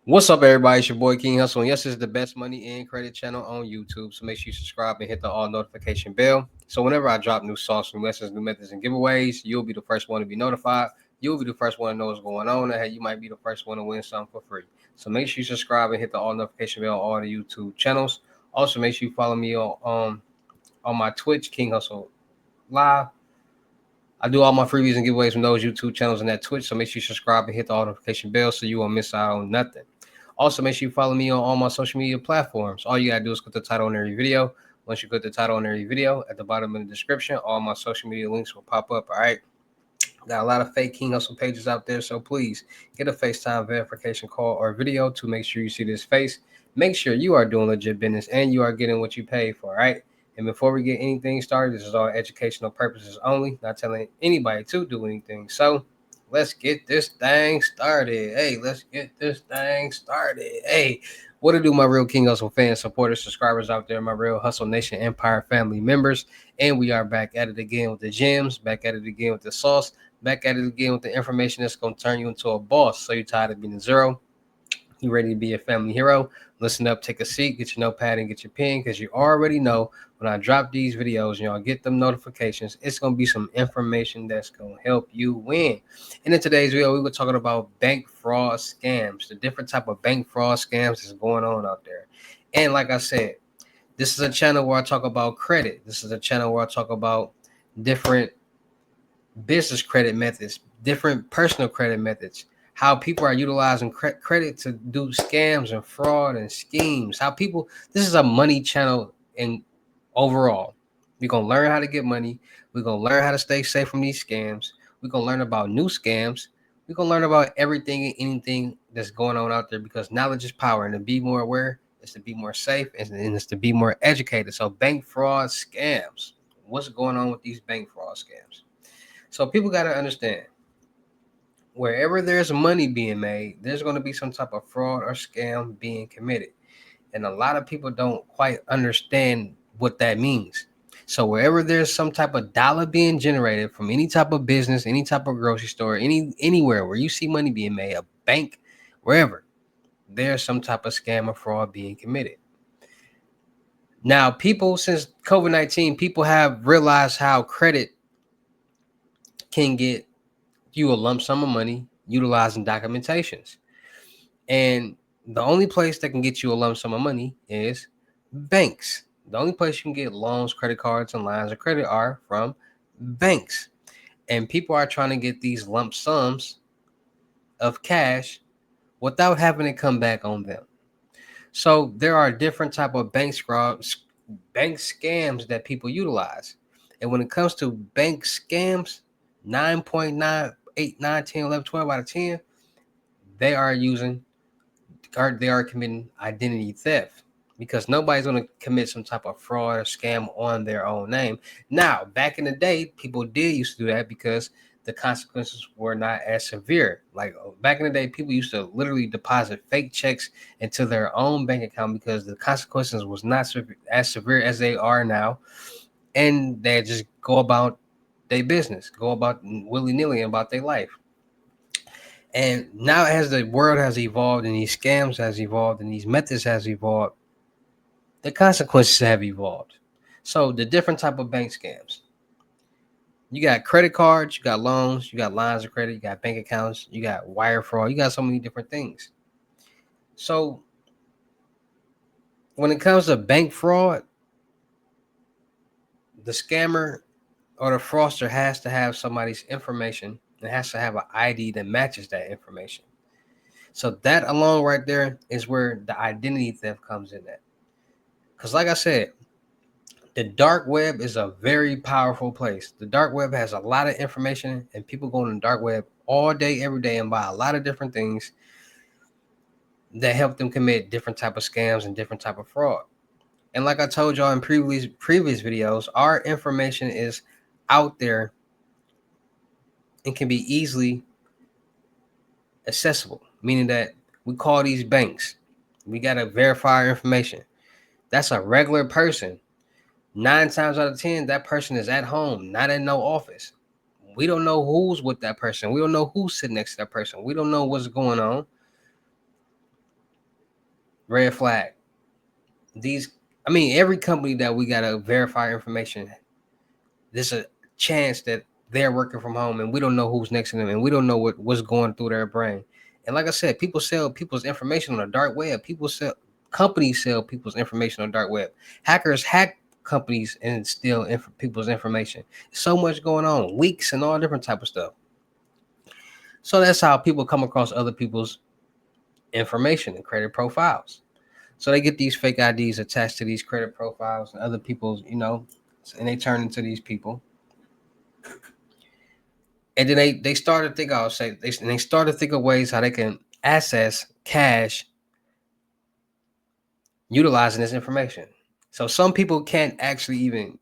What's up, everybody? It's your boy King Hussle, and yes, this is the best money and credit channel on YouTube. So make sure you subscribe and hit the all notification bell. So whenever I drop new songs, new lessons, new methods, and giveaways, you'll be the first one to be notified. You'll be the first one to know what's going on, and hey, you might be the first one to win something for free. So make sure you subscribe and hit the all notification bell on all the YouTube channels. Also, make sure you follow me on my Twitch, King Hustle Live. I do all my freebies and giveaways from those YouTube channels and that Twitch. So make sure you subscribe and hit the all notification bell so you won't miss out on nothing. Also, make sure you follow me on all my social media platforms. All you gotta do is click the title on every video. Once you click the title on every video, at the bottom of the description, all my social media links will pop up. All right. Got a lot of fake King Hustle pages out there, so please get a FaceTime verification call or video to make sure you see this face. Make sure you are doing legit business and you are getting what you pay for, all right? And before we get anything started, this is all educational purposes only, not telling anybody to do anything. So let's get this thing started. Hey, let's get this thing started. Hey, what to do, my real King Hustle fans, supporters, subscribers out there, my real Hustle Nation Empire family members. And we are back at it again with the gems, back at it again with the sauce, back at it again with the information that's going to turn you into a boss. So you're tired of being a zero? You ready to be a family hero? Listen up, take a seat, get your notepad and get your pen, because you already know when I drop these videos and y'all get them notifications, it's going to be some information that's going to help you win. And in today's video, we were talking about bank fraud scams, the different type of bank fraud scams that's going on out there. And like I said, this is a channel where I talk about credit. This is a channel where I talk about different business credit methods, different personal credit methods, how people are utilizing credit to do scams and fraud and schemes. How people, this is a money channel, and overall, we're gonna learn how to get money. We're gonna learn how to stay safe from these scams. We're gonna learn about new scams. We're gonna learn about everything and anything that's going on out there, because knowledge is power, and to be more aware is to be more safe, and it's to be more educated. So bank fraud scams. What's going on with these bank fraud scams? So people got to understand, wherever there's money being made, there's going to be some type of fraud or scam being committed. And a lot of people don't quite understand what that means. So wherever there's some type of dollar being generated from any type of business, any type of grocery store, anywhere where you see money being made, a bank, wherever, there's some type of scam or fraud being committed. Now, people, since COVID-19, people have realized how credit can get you a lump sum of money utilizing documentations. And the only place that can get you a lump sum of money is banks. The only place you can get loans, credit cards, and lines of credit are from banks. And people are trying to get these lump sums of cash without having to come back on them. So there are different type of bank scams that people utilize. And when it comes to bank scams, 9.9, 8, 9, 10, 11, 12 out of 10, they are committing identity theft, because nobody's going to commit some type of fraud or scam on their own name. Now, back in the day, people did used to do that because the consequences were not as severe. Like back in the day, people used to literally deposit fake checks into their own bank account because the consequences was not as severe as they are now, and they just go about their business, go about willy-nilly about their life. And now, as the world has evolved and these scams has evolved and these methods has evolved, the consequences have evolved. So the different type of bank scams. You got credit cards, you got loans, you got lines of credit, you got bank accounts, you got wire fraud, you got so many different things. So when it comes to bank fraud, the scammer or the fraudster has to have somebody's information and has to have an ID that matches that information. So that alone right there is where the identity theft comes in at. Because like I said, the dark web is a very powerful place. The dark web has a lot of information, and people go on the dark web all day, every day, and buy a lot of different things that help them commit different type of scams and different type of fraud. And like I told y'all in previous videos, our information is out there and can be easily accessible, meaning that we call these banks. We got to verify our information. That's a regular person. 9 times out of 10, that person is at home, not in no office. We don't know who's with that person. We don't know who's sitting next to that person. We don't know what's going on. red flag. These, I mean, every company that we gotta verify information, there's a chance that they're working from home and we don't know who's next to them and we don't know what's going through their brain. And like I said, people sell people's information on the dark web. People sell companies sell people's information on the dark web. Hackers hack companies and steal people's information. So much going on, leaks and all different type of stuff. So that's how people come across other people's information and credit profiles. So they get these fake IDs attached to these credit profiles and other people's, and they turn into these people. And then they start to think, I'll say, they start to think of ways how they can access cash utilizing this information. So some people can't actually even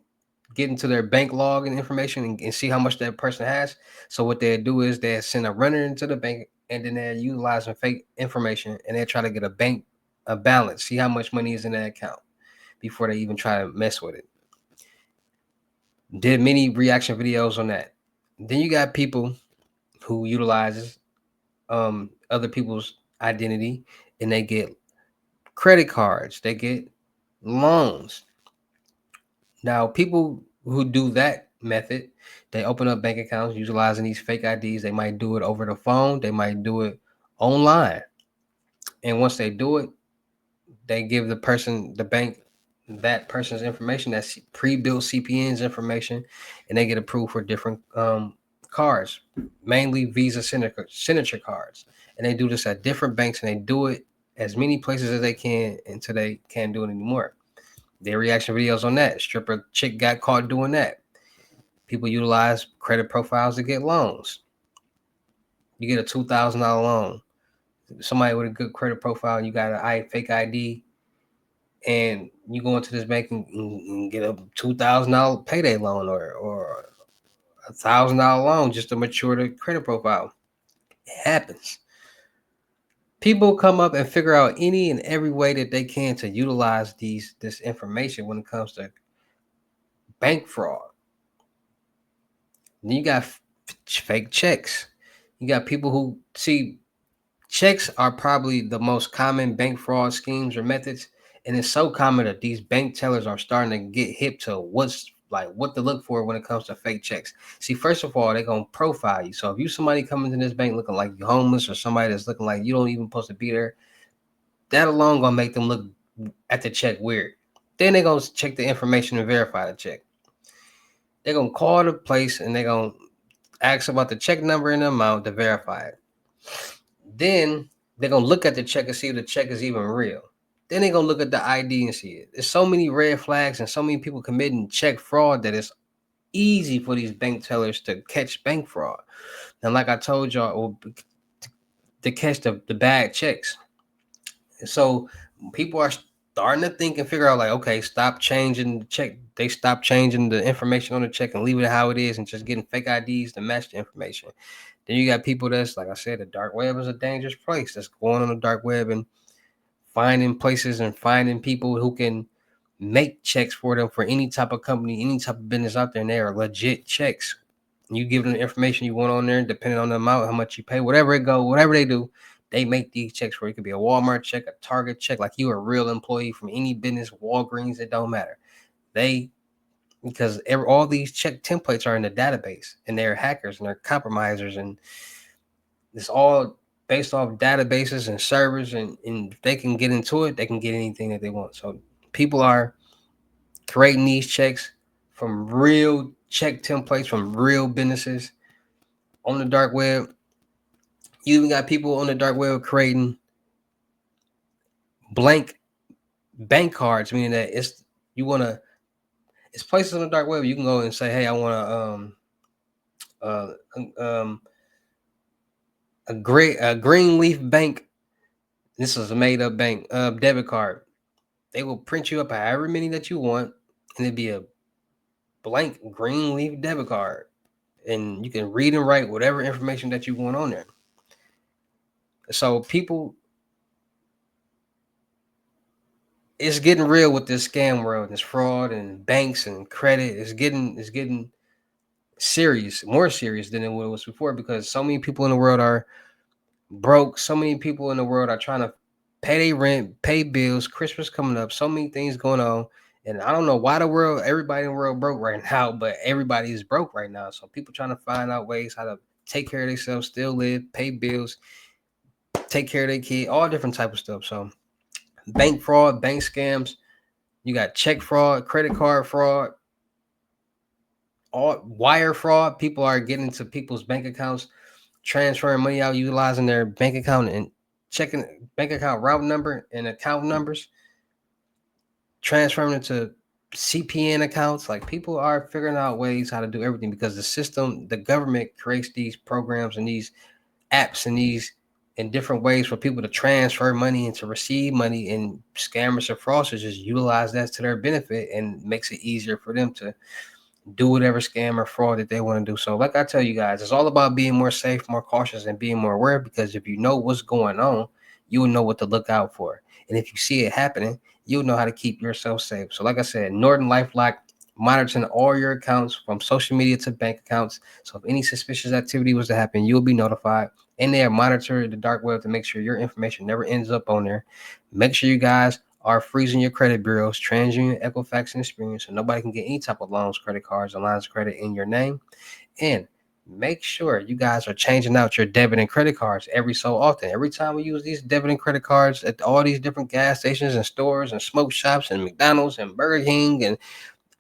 get into their bank log and information and see how much that person has. So what they do is they send a runner into the bank and then they're utilizing fake information and they try to get a balance, see how much money is in that account before they even try to mess with it. Did many reaction videos on that. Then you got people who utilizes other people's identity and they get credit cards, they get loans. Now, people who do that method, they open up bank accounts utilizing these fake IDs. They might do it over the phone, they might do it online. And once they do it, they give the person, the bank, that person's information, that's pre-built CPN's information, and they get approved for different cards, mainly Visa signature cards. And they do this at different banks, and they do it as many places as they can until they can't do it anymore. Their reaction videos on that. Stripper chick got caught doing that. People utilize credit profiles to get loans. You get a $2,000 loan. Somebody with a good credit profile, you got a fake ID, and you go into this bank and get a $2,000 payday loan or $1,000 loan just to mature the credit profile. It happens. People come up and figure out any and every way that they can to utilize this information when it comes to bank fraud. Then you got fake checks. You got people who see checks are probably the most common bank fraud schemes or methods. And it's so common that these bank tellers are starting to get hip to what to look for when it comes to fake checks. See, first of all, they're gonna profile you. So if you somebody coming to this bank looking like you're homeless or somebody that's looking like you don't even supposed to be there, that alone gonna make them look at the check weird. Then they're gonna check the information and verify the check. They're gonna call the place and they're gonna ask about the check number and the amount to verify it. Then they're gonna look at the check and see if the check is even real. Then they're gonna look at the ID and see it. There's so many red flags and so many people committing check fraud that it's easy for these bank tellers to catch bank fraud. And like I told y'all, to catch the bad checks. So people are starting to think and figure out like, okay, stop changing the check. They stop changing the information on the check and leave it how it is and just getting fake IDs to match the information. Then you got people that's, like I said, the dark web is a dangerous place. That's going on the dark web and finding places and finding people who can make checks for them for any type of company, any type of business out there, and they are legit checks. You give them the information you want on there, depending on the amount, how much you pay, whatever it go, whatever they do, they make these checks for you. It could be a Walmart check, a Target check, like you a real employee from any business, Walgreens, it don't matter. Because all these check templates are in the database, and they're hackers and they're compromisers, and it's all based off databases and servers, and if they can get into it, they can get anything that they want. So people are creating these checks from real check templates from real businesses on the dark web. You even got people on the dark web creating blank bank cards, meaning that it's places on the dark web you can go and say, hey, I want a green leaf bank. This is a made up bank debit card. They will print you up however many that you want, and it'd be a blank green leaf debit card, and you can read and write whatever information that you want on there. So people, it's getting real with this scam world, this fraud and banks and credit. It's getting serious, more serious than it was before, because so many people in the world are broke. So many people in the world are trying to pay their rent, pay bills. Christmas coming up, so many things going on. And I don't know why everybody in the world broke right now, but everybody is broke right now. So people trying to find out ways how to take care of themselves, still live, pay bills, take care of their kid, all different type of stuff. So bank fraud, bank scams, you got check fraud, credit card fraud, all wire fraud. People are getting into people's bank accounts, transferring money out, utilizing their bank account and checking bank account route number and account numbers, transferring it to CPN accounts. Like people are figuring out ways how to do everything because the government creates these programs and these apps and these in different ways for people to transfer money and to receive money, and scammers and fraudsters just utilize that to their benefit and makes it easier for them to do whatever scam or fraud that they want to do. So like I tell you guys, it's all about being more safe, more cautious, and being more aware, because if you know what's going on, you will know what to look out for. And if you see it happening, you'll know how to keep yourself safe. So like I said, Norton LifeLock monitoring all your accounts from social media to bank accounts. So if any suspicious activity was to happen, you'll be notified. And they are monitoring the dark web to make sure your information never ends up on there. Make sure you guys are freezing your credit bureaus, TransUnion, Equifax, and Experian, so nobody can get any type of loans, credit cards, or lines of credit in your name. And make sure you guys are changing out your debit and credit cards every so often. Every time we use these debit and credit cards at all these different gas stations and stores and smoke shops and McDonald's and Burger King and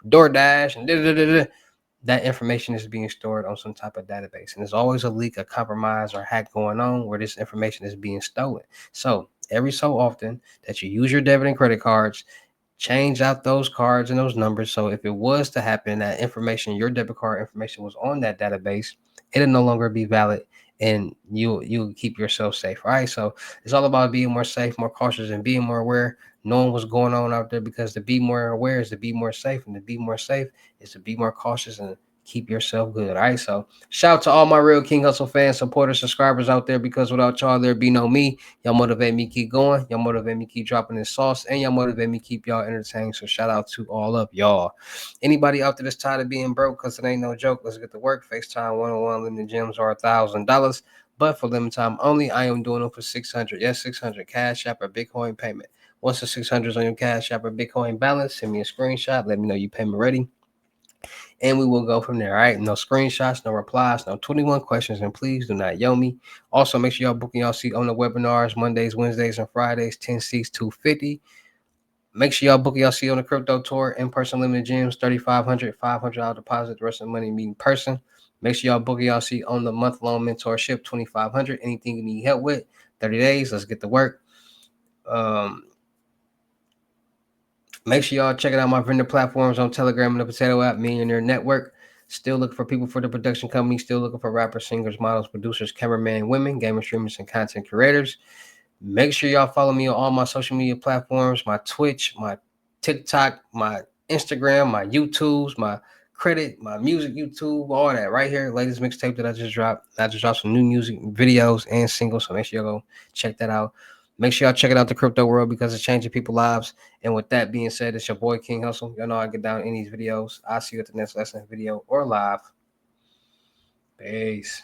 DoorDash and that information is being stored on some type of database. And there's always a leak, a compromise, or hack going on where this information is being stolen. So every so often that you use your debit and credit cards, change out those cards and those numbers. So if it was to happen, that information, your debit card information was on that database, it'll no longer be valid, and you'll keep yourself safe. All right. So it's all about being more safe, more cautious, and being more aware, knowing what's going on out there, because to be more aware is to be more safe, and to be more safe is to be more cautious and keep yourself good. All right. So shout out to all my real King Hustle fans, supporters, subscribers out there, because without y'all, there'd be no me. Y'all motivate me keep going. Y'all motivate me keep dropping this sauce, and y'all motivate me keep y'all entertained. So shout out to all of y'all. Anybody out there that's tired of being broke, because it ain't no joke, let's get to work. FaceTime 101 limited gems are $1,000, but for limited time only. I am doing them for 600. Yes, 600 Cash App or Bitcoin payment. Once the 600 is on your Cash App or Bitcoin balance, send me a screenshot. Let me know you payment ready, and we will go from there. All right. No screenshots, no replies, no 21 questions, and please do not yell me. Also, make sure y'all booking y'all seat on the webinars Mondays, Wednesdays, and Fridays, 10 seats, 250. Make sure y'all book y'all seat on the crypto tour, in-person limited gyms, 3,500, $500 deposit, the rest of the money meeting person. Make sure y'all book y'all seat on the month-long mentorship, 2,500. Anything you need help with, 30 days. Let's get to work. Make sure y'all checking out my vendor platforms on Telegram and the Potato app, Millionaire Network. Still looking for people for the production company. Still looking for rappers, singers, models, producers, cameramen, women, gamer streamers, and content creators. Make sure y'all follow me on all my social media platforms, my Twitch, my TikTok, my Instagram, my YouTubes, my credit, my music YouTube, all that right here. Latest mixtape that I just dropped. I just dropped some new music videos and singles, so make sure y'all go check that out. Make sure y'all check it out the crypto world, because it's changing people's lives. And with that being said, it's your boy King Hustle. Y'all know I get down in these videos. I'll see you at the next lesson video or live. Peace.